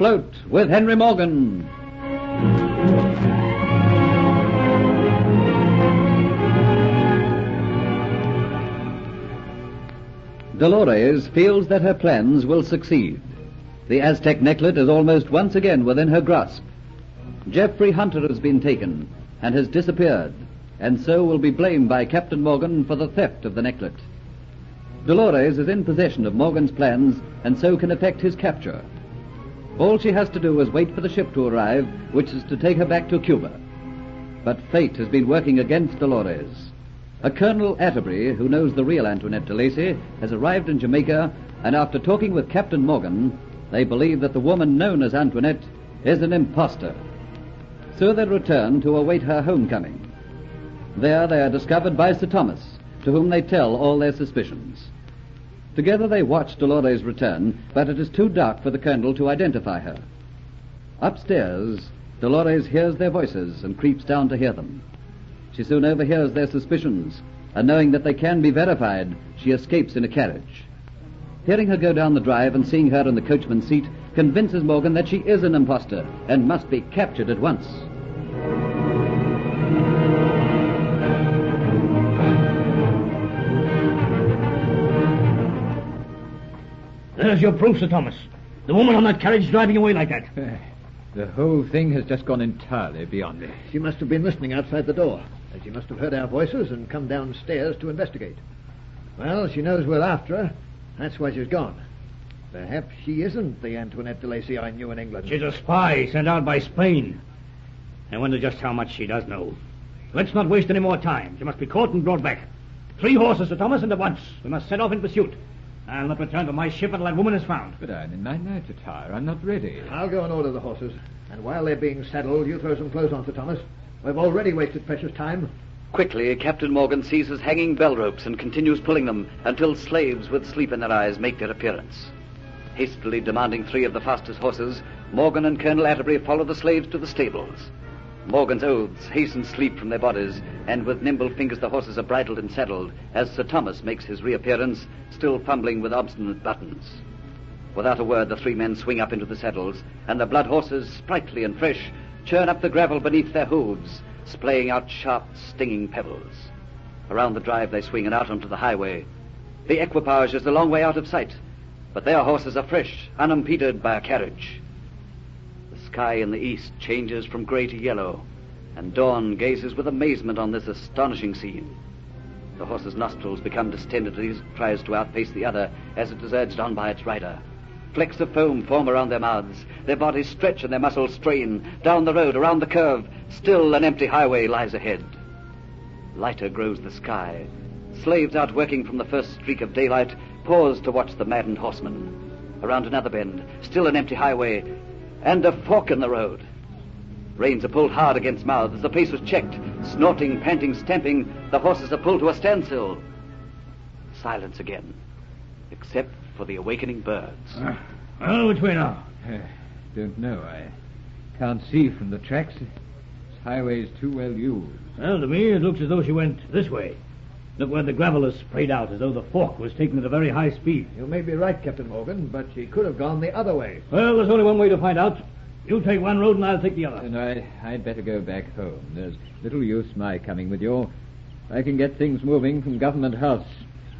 Afloat with Henry Morgan. Delores feels that her plans will succeed. The Aztec necklet is almost once again within her grasp. Geoffrey Hunter has been taken and has disappeared, and so will be blamed by Captain Morgan for the theft of the necklet. Delores is in possession of Morgan's plans and so can effect his capture. All she has to do is wait for the ship to arrive, which is to take her back to Cuba. But fate has been working against Delores. A Colonel Atterbury, who knows the real Antoinette de Lacy, has arrived in Jamaica, and after talking with Captain Morgan, they believe that the woman known as Antoinette is an impostor. So they return to await her homecoming. There they are discovered by Sir Thomas, to whom they tell all their suspicions. Together they watch Delores return, but it is too dark for the Colonel to identify her. Upstairs, Delores hears their voices and creeps down to hear them. She soon overhears their suspicions, and knowing that they can be verified, she escapes in a carriage. Hearing her go down the drive and seeing her in the coachman's seat convinces Morgan that she is an impostor and must be captured at once. There's your proof, Sir Thomas. The woman on that carriage driving away like that. The whole thing has just gone entirely beyond me. She must have been listening outside the door, and she must have heard our voices and come downstairs to investigate. Well, she knows we're after her. That's why she's gone. Perhaps she isn't the Antoinette de Lacy I knew in England. She's a spy sent out by Spain. I wonder just how much she does know. Let's not waste any more time. She must be caught and brought back. 3 horses, Sir Thomas, and at once. We must set off in pursuit. I'll not return to my ship until that woman is found. But I'm in my night attire. I'm not ready. I'll go and order the horses. And while they're being saddled, you throw some clothes on, Sir Thomas. We've already wasted precious time. Quickly, Captain Morgan seizes hanging bell ropes and continues pulling them until slaves with sleep in their eyes make their appearance. Hastily demanding 3 of the fastest horses, Morgan and Colonel Atterbury follow the slaves to the stables. Morgan's oaths hasten sleep from their bodies, and with nimble fingers the horses are bridled and saddled as Sir Thomas makes his reappearance, still fumbling with obstinate buttons. Without a word, the 3 men swing up into the saddles, and the blood horses, sprightly and fresh, churn up the gravel beneath their hooves, splaying out sharp, stinging pebbles. Around the drive they swing and out onto the highway. The equipage is a long way out of sight, but their horses are fresh, unimpeded by a carriage. The sky in the east changes from grey to yellow, and dawn gazes with amazement on this astonishing scene. The horse's nostrils become distended as it tries to outpace the other as it is urged on by its rider. Flecks of foam form around their mouths. Their bodies stretch and their muscles strain. Down the road, around the curve, still an empty highway lies ahead. Lighter grows the sky. Slaves out working from the first streak of daylight pause to watch the maddened horseman. Around another bend, still an empty highway, and a fork in the road. Reins are pulled hard against mouths. The pace was checked. Snorting, panting, stamping, the horses are pulled to a standstill. Silence again, except for the awakening birds. Well, which way now? Don't know. I can't see from the tracks. This highway's too well used. Well, to me, it looks as though she went this way. Look where the gravel is sprayed out, as though the fork was taken at a very high speed. You may be right, Captain Morgan, but she could have gone the other way. Well, there's only one way to find out. You take one road and I'll take the other. And I'd better go back home. There's little use my coming with you. I can get things moving from Government House.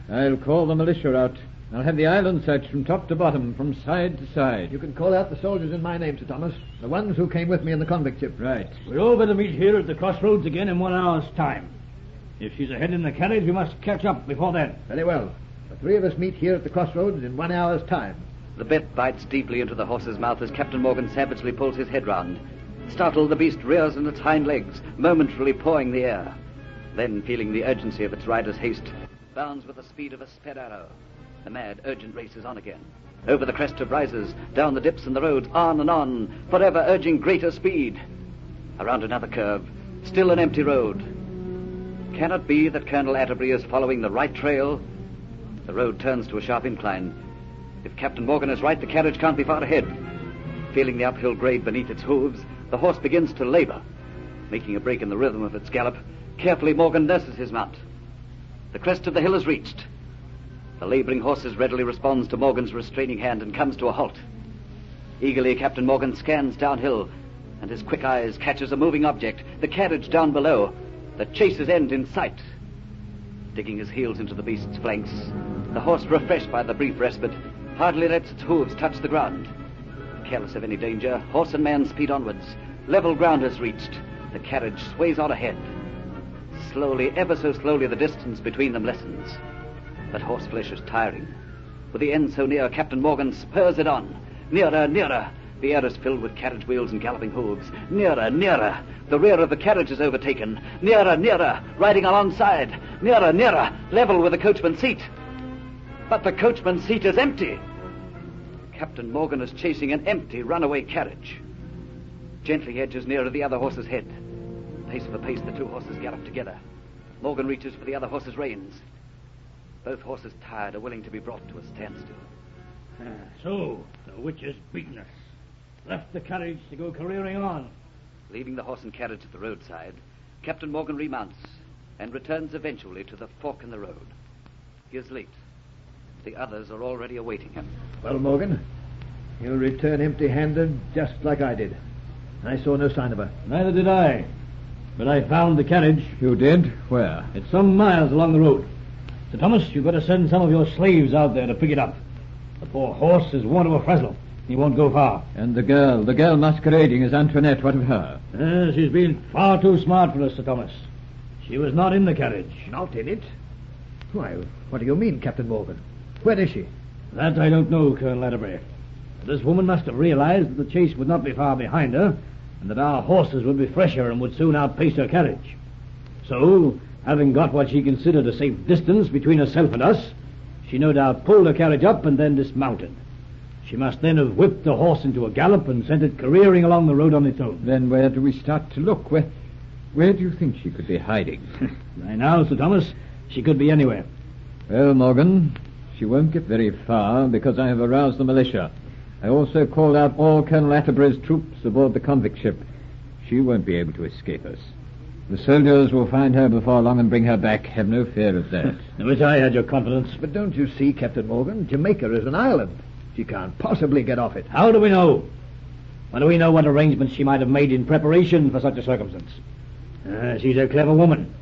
I'll call the militia out. I'll have the island searched from top to bottom, from side to side. You can call out the soldiers in my name, Sir Thomas. The ones who came with me in the convict ship. Right. We're all better meet here at the crossroads again in 1 hour's time. If she's ahead in the carriage, we must catch up before then. Very well. The 3 of us meet here at the crossroads in 1 hour's time. The bit bites deeply into the horse's mouth as Captain Morgan savagely pulls his head round. Startled, the beast rears on its hind legs, momentarily pawing the air. Then, feeling the urgency of its rider's haste, bounds with the speed of a sped arrow. The mad, urgent race is on again. Over the crest of rises, down the dips and the roads, on and on, forever urging greater speed. Around another curve, still an empty road. Can it be that Colonel Atterbury is following the right trail? The road turns to a sharp incline. If Captain Morgan is right, the carriage can't be far ahead. Feeling the uphill grade beneath its hooves, the horse begins to labor. Making a break in the rhythm of its gallop, carefully Morgan nurses his mount. The crest of the hill is reached. The laboring horse readily responds to Morgan's restraining hand and comes to a halt. Eagerly, Captain Morgan scans downhill, and his quick eyes catches a moving object, the carriage down below. The chase's end in sight. Digging his heels into the beast's flanks, the horse, refreshed by the brief respite, hardly lets its hooves touch the ground. Careless of any danger, horse and man speed onwards. Level ground is reached. The carriage sways on ahead. Slowly, ever so slowly, the distance between them lessens. But horseflesh is tiring. With the end so near, Captain Morgan spurs it on. Nearer, nearer. The air is filled with carriage wheels and galloping hooves. Nearer, nearer. The rear of the carriage is overtaken. Nearer, nearer. Riding alongside. Nearer, nearer. Level with the coachman's seat. But the coachman's seat is empty. Captain Morgan is chasing an empty runaway carriage. Gently edges nearer the other horse's head. Pace for pace, the two horses gallop together. Morgan reaches for the other horse's reins. Both horses, tired, are willing to be brought to a standstill. So, the witch has beaten us. Left the carriage to go careering on. Leaving the horse and carriage at the roadside, Captain Morgan remounts and returns eventually to the fork in the road. He is late. The others are already awaiting him. Well, Morgan, you'll return empty-handed just like I did. I saw no sign of her. Neither did I. But I found the carriage. You did? Where? It's some miles along the road. Sir Thomas, you've got to send some of your slaves out there to pick it up. The poor horse is worn to a frazzle. He won't go far. And the girl masquerading as Antoinette, what of her? She's been far too smart for us, Sir Thomas. She was not in the carriage. Not in it? Why, what do you mean, Captain Morgan? Where is she? That I don't know, Colonel Atterbury. This woman must have realized that the chase would not be far behind her, and that our horses would be fresher and would soon outpace her carriage. So, having got what she considered a safe distance between herself and us, she no doubt pulled her carriage up and then dismounted. She must then have whipped the horse into a gallop and sent it careering along the road on its own. Then where do we start to look? Where do you think she could be hiding? By now, Sir Thomas, she could be anywhere. Well, Morgan, she won't get very far because I have aroused the militia. I also called out all Colonel Atterbury's troops aboard the convict ship. She won't be able to escape us. The soldiers will find her before long and bring her back. Have no fear of that. I wish I had your confidence. But don't you see, Captain Morgan, Jamaica is an island. She can't possibly get off it. How do we know? How do we know what arrangements she might have made in preparation for such a circumstance? She's a clever woman.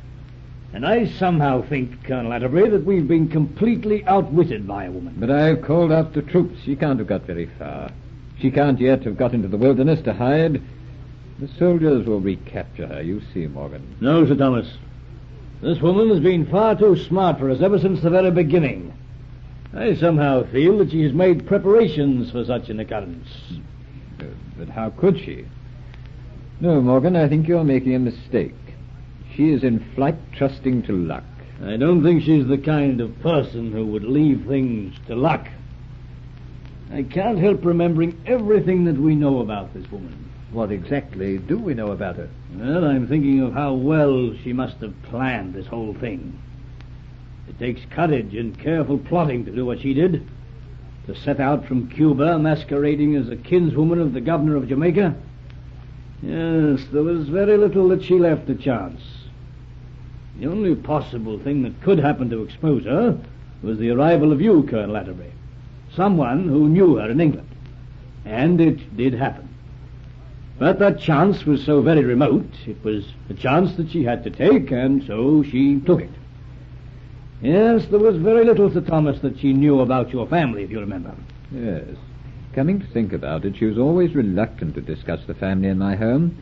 And I somehow think, Colonel Atterbury, that we've been completely outwitted by a woman. But I've called out the troops. She can't have got very far. She can't yet have got into the wilderness to hide. The soldiers will recapture her, you see, Morgan. No, Sir Thomas. This woman has been far too smart for us ever since the very beginning. I somehow feel that she has made preparations for such an occurrence. But how could she? No, Morgan, I think you're making a mistake. She is in flight trusting to luck. I don't think she's the kind of person who would leave things to luck. I can't help remembering everything that we know about this woman. What exactly do we know about her? Well, I'm thinking of how well she must have planned this whole thing. It takes courage and careful plotting to do what she did. To set out from Cuba masquerading as a kinswoman of the governor of Jamaica. Yes, there was very little that she left to chance. The only possible thing that could happen to expose her was the arrival of you, Colonel Atterbury. Someone who knew her in England. And it did happen. But that chance was so very remote, it was a chance that she had to take, and so she took it. Yes, there was very little, Sir Thomas, that she knew about your family, if you remember. Yes. Coming to think about it, she was always reluctant to discuss the family in my home.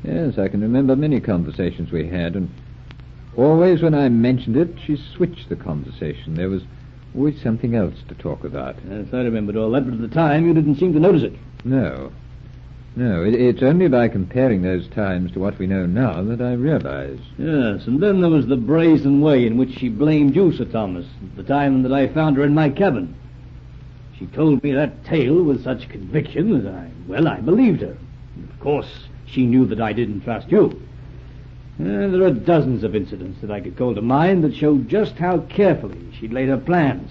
Yes, I can remember many conversations we had, and always when I mentioned it, she switched the conversation. There was always something else to talk about. Yes, I remembered all that, but at the time you didn't seem to notice it. No, it's only by comparing those times to what we know now that I realize. Yes, and then there was the brazen way in which she blamed you, Sir Thomas, at the time that I found her in my cabin. She told me that tale with such conviction that I believed her. And of course, she knew that I didn't trust you. There are dozens of incidents that I could call to mind that showed just how carefully she'd laid her plans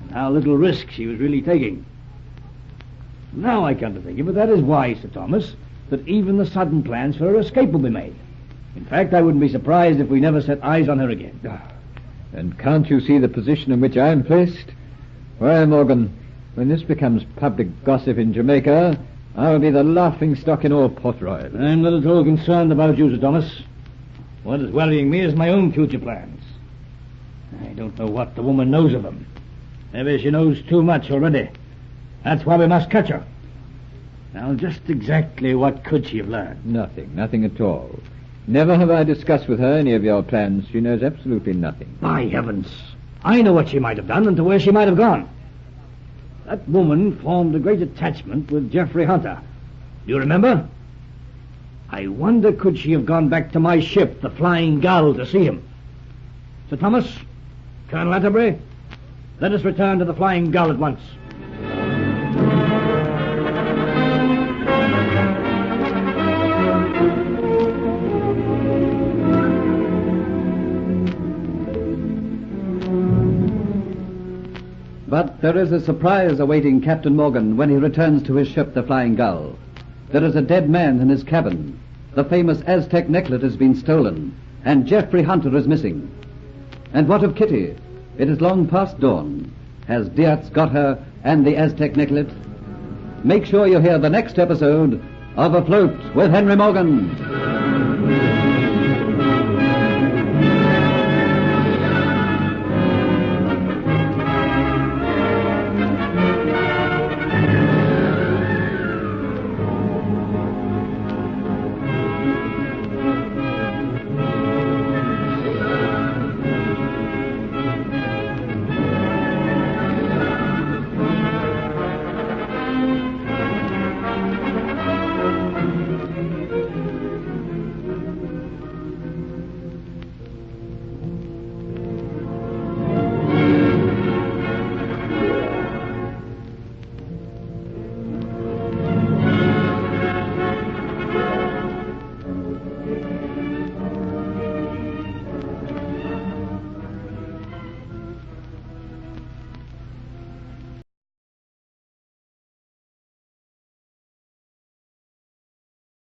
and how little risk she was really taking. Now I come to think of it, that is why, Sir Thomas, that even the sudden plans for her escape will be made. In fact, I wouldn't be surprised if we never set eyes on her again. And can't you see the position in which I am placed? Why, Morgan, When this becomes public gossip in Jamaica, I'll be the laughing stock in all Port Royal. I'm not at all concerned about you, Sir Thomas. What is worrying me is my own future plans. I don't know what the woman knows of them. Maybe she knows too much already. That's why we must catch her. Now, just exactly what could she have learned? Nothing at all. Never have I discussed with her any of your plans. She knows absolutely nothing. By heavens, I know what she might have done and to where she might have gone. That woman formed a great attachment with Geoffrey Hunter. Do you remember? I wonder could she have gone back to my ship, the Flying Gull, to see him. Sir Thomas, Colonel Atterbury, let us return to the Flying Gull at once. But there is a surprise awaiting Captain Morgan when he returns to his ship, the Flying Gull. There is a dead man in his cabin. The famous Aztec necklet has been stolen, and Geoffrey Hunter is missing. And what of Kitty? It is long past dawn. Has Diaz got her and the Aztec necklet? Make sure you hear the next episode of Afloat with Henry Morgan.